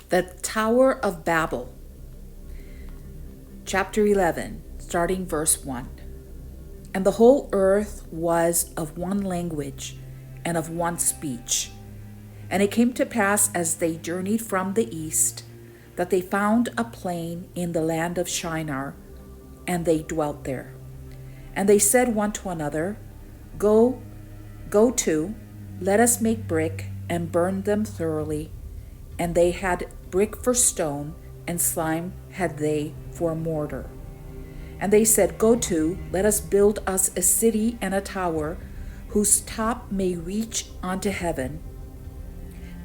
The Tower of Babel, chapter 11, starting verse 1. And the whole earth was of one language and of one speech. And it came to pass as they journeyed from the east, that they found a plain in the land of Shinar, and they dwelt there. And they said one to another, Go to, let us make brick, and burn them thoroughly. And they had brick for stone, and slime had they for mortar. And they said, Go to, let us build us a city and a tower, whose top may reach unto heaven.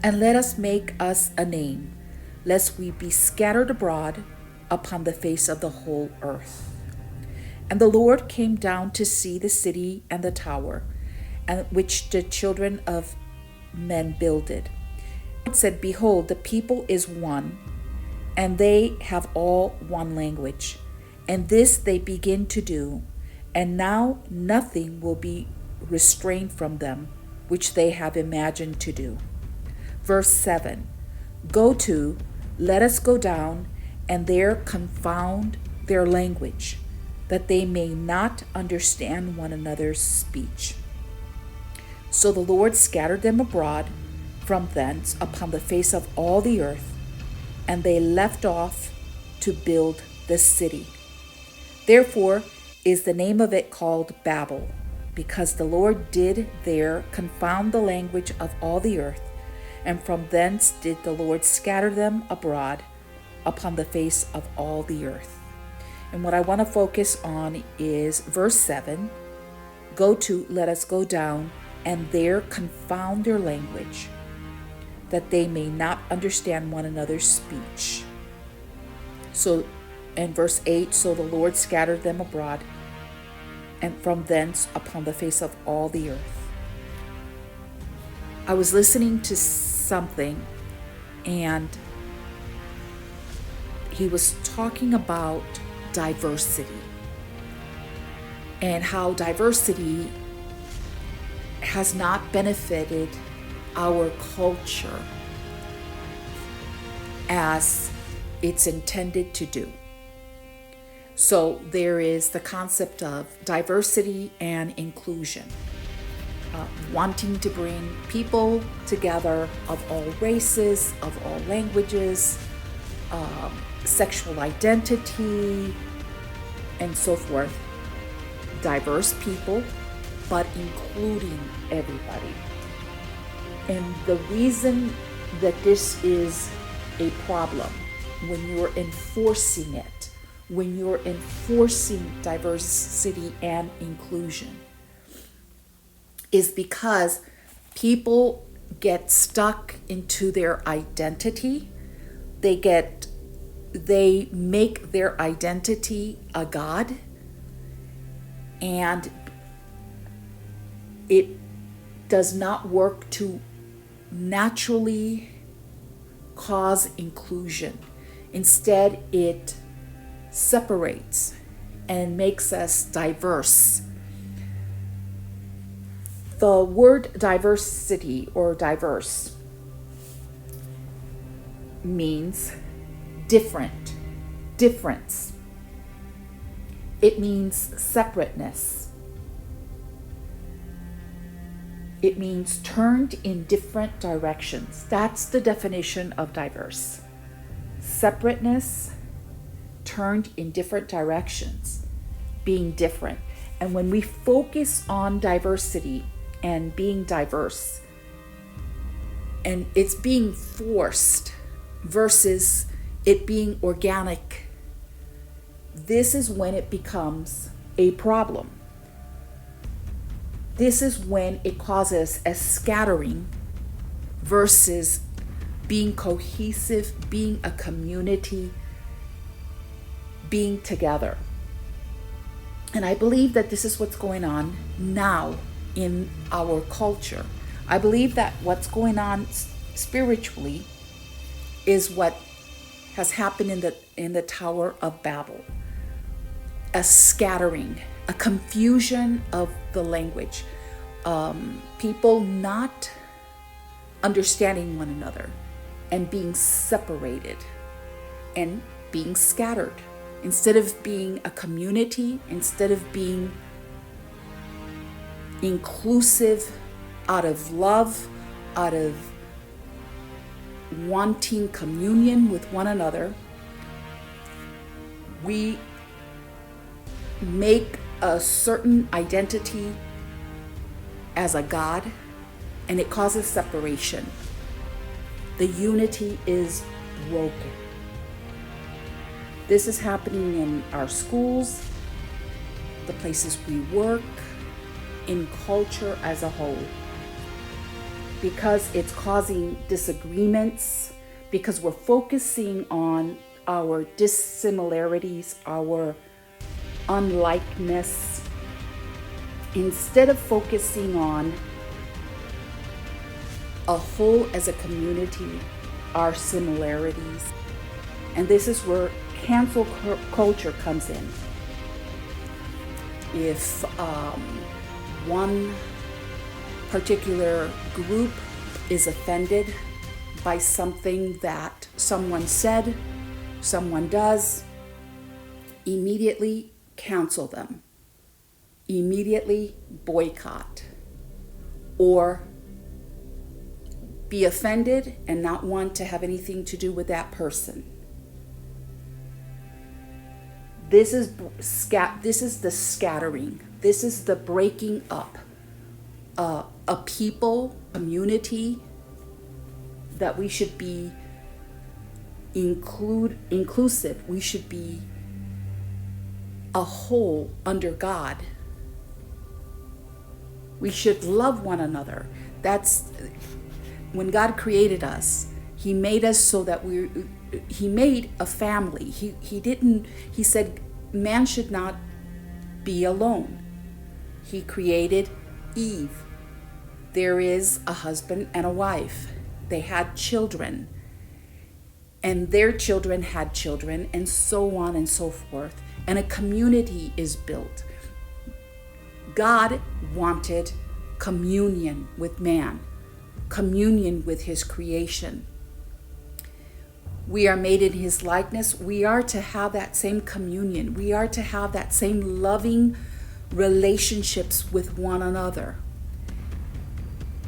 And let us make us a name, lest we be scattered abroad upon the face of the whole earth. And the Lord came down to see the city and the tower, and which the children of men builded. It said, Behold, the people is one, and they have all one language. And this they begin to do, and now nothing will be restrained from them, which they have imagined to do. Verse 7, Go to, let us go down, and there confound their language, that they may not understand one another's speech. So the Lord scattered them abroad from thence upon the face of all the earth, and they left off to build the city. Therefore is the name of it called Babel, because the Lord did there confound the language of all the earth, and from thence did the Lord scatter them abroad upon the face of all the earth. And what I want to focus on is verse 7, Go to, let us go down, and there confound their language, that they may not understand one another's speech. So, and verse 8, So the Lord scattered them abroad, and from thence upon the face of all the earth. I was listening to something, and he was talking about diversity, and how diversity has not benefited our culture as it's intended to do. So there is the concept of diversity and inclusion, wanting to bring people together of all races, of all languages, sexual identity, and so forth. Diverse people, but including everybody. And the reason that this is a problem, when you're enforcing it, when you're enforcing diversity and inclusion, is because people get stuck into their identity. They make their identity a god, and it does not work to naturally cause inclusion. Instead, it separates and makes us diverse. The word diversity or diverse means different, difference. It means separateness. It means turned in different directions. That's the definition of diverse. Separateness, turned in different directions, being different. And when we focus on diversity and being diverse, and it's being forced versus it being organic, this is when it becomes a problem. This is when it causes a scattering versus being cohesive, being a community, being together. And I believe that this is what's going on now in our culture. I believe that what's going on spiritually is what has happened in the Tower of Babel. A scattering, a confusion of the language, people not understanding one another, and being separated and being scattered. Instead of being a community, instead of being inclusive out of love, out of wanting communion with one another, we make a certain identity as a God, and it causes separation. The unity is broken. This is happening in our schools, the places we work, in culture as a whole. Because it's causing disagreements, because we're focusing on our dissimilarities, our unlikeness, instead of focusing on a whole as a community, our similarities. And this is where cancel culture comes in. If one particular group is offended by something that someone said, someone does, immediately cancel them, immediately boycott, or be offended and not want to have anything to do with that person. This is the scattering. This is the breaking up. A people, community that we should be inclusive. We should be a whole under God. We should love one another. That's when God created us. He made us so that He made a family. He said man should not be alone. He created Eve. There is a husband and a wife. They had children. And their children had children, and so on and so forth. And a community is built. God wanted communion with man, communion with his creation. We are made in his likeness. We are to have that same communion. We are to have that same loving relationships with one another.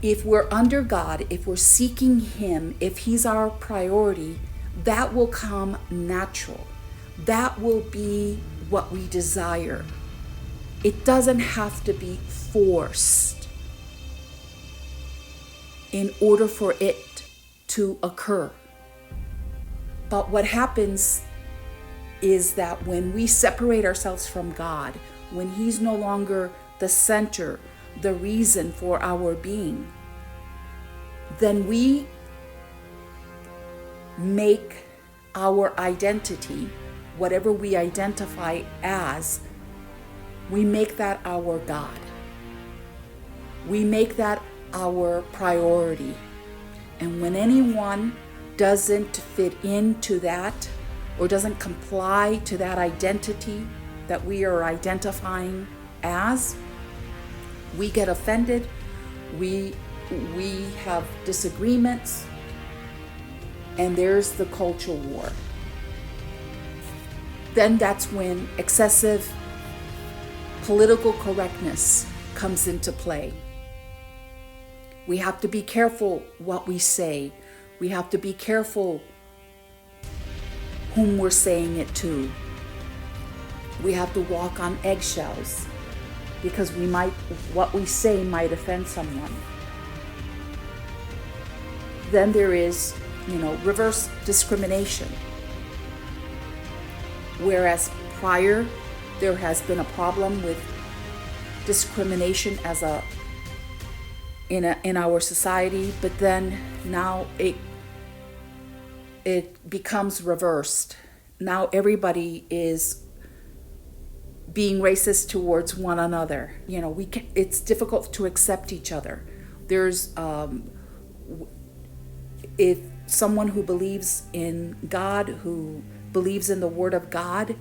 If we're under God, if we're seeking him, if he's our priority, that will come natural. That will be what we desire. It doesn't have to be forced in order for it to occur. But what happens is that when we separate ourselves from God, when he's no longer the center, the reason for our being, then we make our identity, whatever we identify as, we make that our God. We make that our priority. And when anyone doesn't fit into that or doesn't comply to that identity that we are identifying as, we get offended, we have disagreements, and there's the culture war. Then that's when excessive political correctness comes into play. We have to be careful what we say. We have to be careful whom we're saying it to. We have to walk on eggshells because what we say might offend someone. Then there is, reverse discrimination. Whereas prior, there has been a problem with discrimination in our society, but then now it becomes reversed. Now everybody is being racist towards one another. It's difficult to accept each other. There's if someone who believes in God, who believes in the word of God,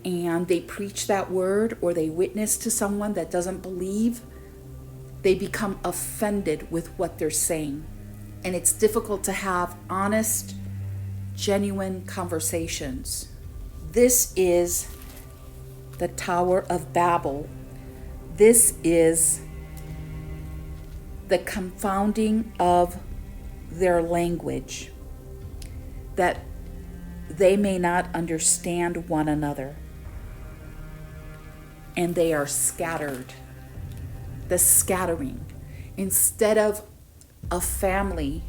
and they preach that word, or they witness to someone that doesn't believe, they become offended with what they're saying. And it's difficult to have honest, genuine conversations. This is the Tower of Babel. This is the confounding of their language, that they may not understand one another, and they are scattered. The scattering. Instead of a family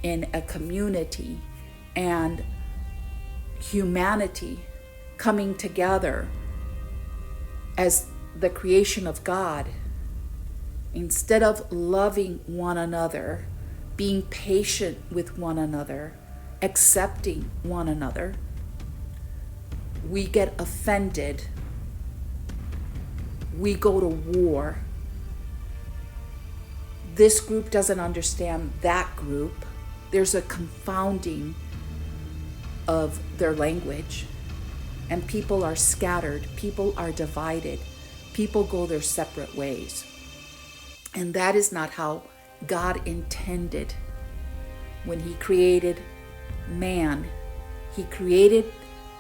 in a community and humanity coming together as the creation of God, instead of loving one another, being patient with one another, accepting one another, we get offended. We go to war. This group doesn't understand that group. There's a confounding of their language, and people are scattered. People are divided. People go their separate ways. And that is not how God intended when He created man. He created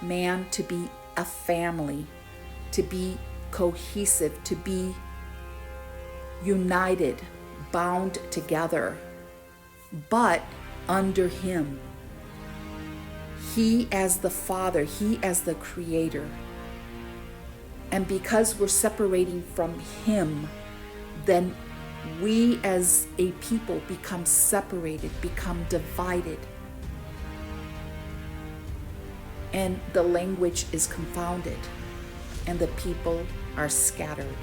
man to be a family, to be cohesive, to be united, bound together, but under Him. He as the Father, He as the Creator. And because we're separating from Him, then we as a people become separated, become divided. And the language is confounded, and the people are scattered.